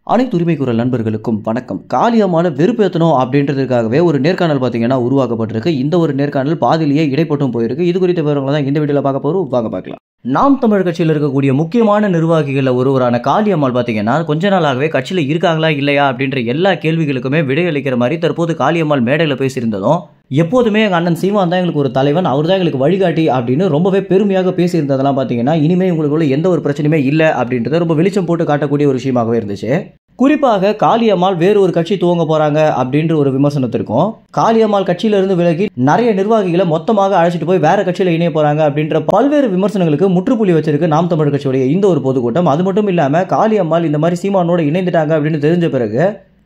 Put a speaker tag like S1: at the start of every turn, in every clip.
S1: அனைத்து உரிமை குரல் நண்பர்களுக்கும் வணக்கம். காலியமான வெறுப்பேற்றணும் அப்படின்றதுக்காகவே ஒரு நேர்காணல் பார்த்தீங்கன்னா உருவாக்கப்பட்டிருக்கு. இந்த ஒரு நேர்காணல் பாதிலேயே இடைப்பட்டும் போயிருக்கு. இது குறித்த விவரங்களை தான் இந்த வீடியோவில் பார்க்க போகிறோம். வாங்க பார்க்கலாம். நாம் தமிழர் கட்சியில் இருக்கக்கூடிய முக்கியமான நிர்வாகிகளில் ஒருவரான காளியம்மாள் பார்த்தீங்கன்னா கொஞ்ச நாளாகவே கட்சியில் இருக்காங்களா இல்லையா அப்படின்ற எல்லா கேள்விகளுக்குமே விடையளிக்கிற மாதிரி தற்போது காளியம்மாள் மேடையில் பேசியிருந்ததும், எப்போதுமே எங்கள் அண்ணன் சீமான் தான் எங்களுக்கு ஒரு தலைவன், அவர் தான் எங்களுக்கு வழிகாட்டி அப்படின்னு ரொம்பவே பெருமையாக பேசியிருந்ததெல்லாம் பார்த்தீங்கன்னா இனிமேல் உங்களுக்குள்ள எந்த ஒரு பிரச்சனையுமே இல்லை அப்படின்றத ரொம்ப வெளிச்சம் போட்டு காட்டக்கூடிய ஒரு விஷயமாகவே இருந்துச்சு. குறிப்பாக காளியம்மாள் வேறு ஒரு கட்சி துவங்க போறாங்க அப்படின்ற ஒரு விமர்சனத்திற்கும், காளியம்மாள் கட்சியிலிருந்து விலகி நிறைய நிர்வாகிகளை மொத்தமாக அழைச்சிட்டு போய் வேற கட்சியில இணைய போறாங்க அப்படின்ற பல்வேறு விமர்சனங்களுக்கு முற்றுப்புள்ளி வச்சிருக்கு நாம் தமிழர் கட்சியுடைய இந்த ஒரு பொதுக்கூட்டம். அது மட்டும் இல்லாம காளியம்மாள் இந்த மாதிரி சீமானோட இணைந்துட்டாங்க அப்படின்னு தெரிஞ்ச பிறகு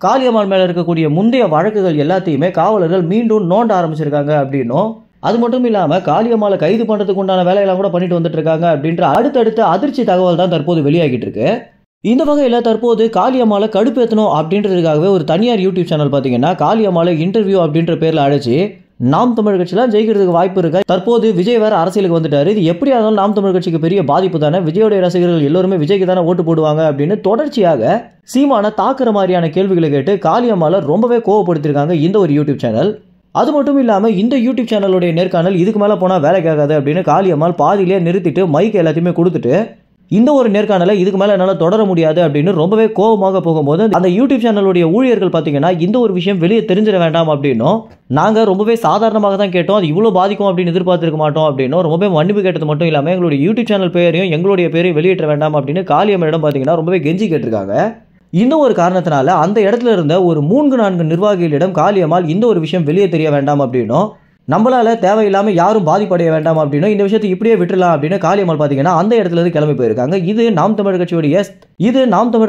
S1: காளியம்மாள் மேல இருக்கக்கூடிய முந்தைய வழக்குகள் எல்லாத்தையுமே காவலர்கள் மீண்டும் நோண்ட ஆரம்பிச்சிருக்காங்க அப்படின்னும், அது மட்டும் இல்லாம காளியம்மாளை கைது பண்றதுக்கு உண்டான வேலையெல்லாம் கூட பண்ணிட்டு வந்துட்டு இருக்காங்க அப்படின்ற அடுத்தடுத்த அதிர்ச்சி தகவல் தான் தற்போது வெளியாகிட்டு இருக்கு. இந்த வகையில் தற்போது காளியம்மாளை கடுப்பேற்றணும் அப்படின்றதுக்காகவே ஒரு தனியார் யூடியூப் சேனல் பார்த்தீங்கன்னா காளியம்மாளை இன்டர்வியூ அப்படின்ற பேரில் அழைச்சி நாம் தமிழ் கட்சியில் ஜெயிக்கிறதுக்கு வாய்ப்பு இருக்கு. தற்போது விஜய் வேற அரசியலுக்கு வந்துட்டாரு, இது எப்படியா இருந்தாலும் நாம் தமிழ் கட்சிக்கு பெரிய பாதிப்பு தானே, விஜயோடைய ரசிகர்கள் எல்லாருமே விஜய்க்கு தானே ஓட்டு போடுவாங்க அப்படின்னு தொடர்ச்சியாக சீமானை தாக்குற மாதிரியான கேள்விகளை கேட்டு காளியம்மாளை ரொம்பவே கோவப்படுத்திருக்காங்க இந்த ஒரு யூடியூப் சேனல். அது மட்டும் இல்லாமல் இந்த யூடியூப் சேனலுடைய நேர்காணல் இதுக்கு மேலே போனால் வேலைக்கு ஆகாது அப்படின்னு காளியம்மாள் பாதியிலே நிறுத்திட்டு மைக் எல்லாத்தையுமே கொடுத்துட்டு இந்த ஒரு நேர்காணலை இதுக்கு மேலே என்னால் தொடர முடியாது அப்படின்னு ரொம்பவே கோபமாக போகும்போது அந்த யூடியூப் சேனலுடைய ஊழியர்கள் பார்த்தீங்கன்னா இந்த ஒரு விஷயம் வெளியே தெரிஞ்சிட வேண்டாம் அப்படின்னும், நாங்கள் ரொம்பவே சாதாரணமாக தான் கேட்டோம், அது இவ்வளோ பாதிக்கும் அப்படின்னு எதிர்பார்த்திருக்க மாட்டோம் அப்படின்னும் ரொம்பவே மன்னிப்பு கேட்டது மட்டும் இல்லாமல் எங்களுடைய யூடியூப் சேனல் பெயரையும் எங்களுடைய பேரையும் வெளியிட வேண்டாம் அப்படின்னு காளியம்மாளிடம் பார்த்தீங்கன்னா ரொம்பவே கெஞ்சி கேட்டிருக்காங்க. இந்த ஒரு காரணத்தினால அந்த இடத்துல இருந்த ஒரு 3-4 நிர்வாகிகளிடம் காளியம்மாள் இந்த ஒரு விஷயம் வெளியே தெரிய வேண்டாம் அப்படின்னும், நம்மளால தேவையில்லாமல் யாரும் பாதிப்படைய வேண்டாம் அப்படின்னு இந்த விஷயத்தை இப்படியே விட்டுலாம் அப்படின்னு காளியம்மாள் பார்த்தீங்கன்னா அந்த இடத்துல இருந்து கிளம்பி போயிருக்காங்க. இது நாம் தமிழர்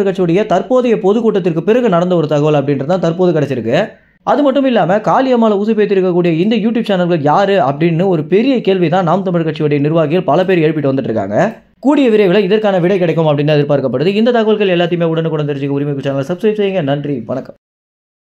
S1: கட்சியுடைய தற்போதைய பொதுக்கூட்டத்திற்கு பிறகு நடந்த ஒரு தகவல் அப்படின்றது தான் தற்போது கிடைச்சிருக்கு. அது மட்டும் இல்லாமல் காளியம்மாளை உசுப்பேற்றிருக்கக்கூடிய இந்த யூடியூப் சேனல்கள் யாரு அப்படின்னு ஒரு பெரிய கேள்வி தான் நாம் தமிழர் கட்சியுடைய நிர்வாகிகள் பல பேர் எழுப்பிட்டு வந்துட்டு இருக்காங்க. கூடிய விரைவில் இதற்கான விடை கிடைக்கும் அப்படின்னு எதிர்பார்க்கப்படுது. இந்த தகவல்கள் எல்லாத்தையுமே உடனுக்குடன் தெரிஞ்சுக்க உரிமை சேனலை சப்ஸ்கிரைப் செய்யுங்க. நன்றி, வணக்கம்.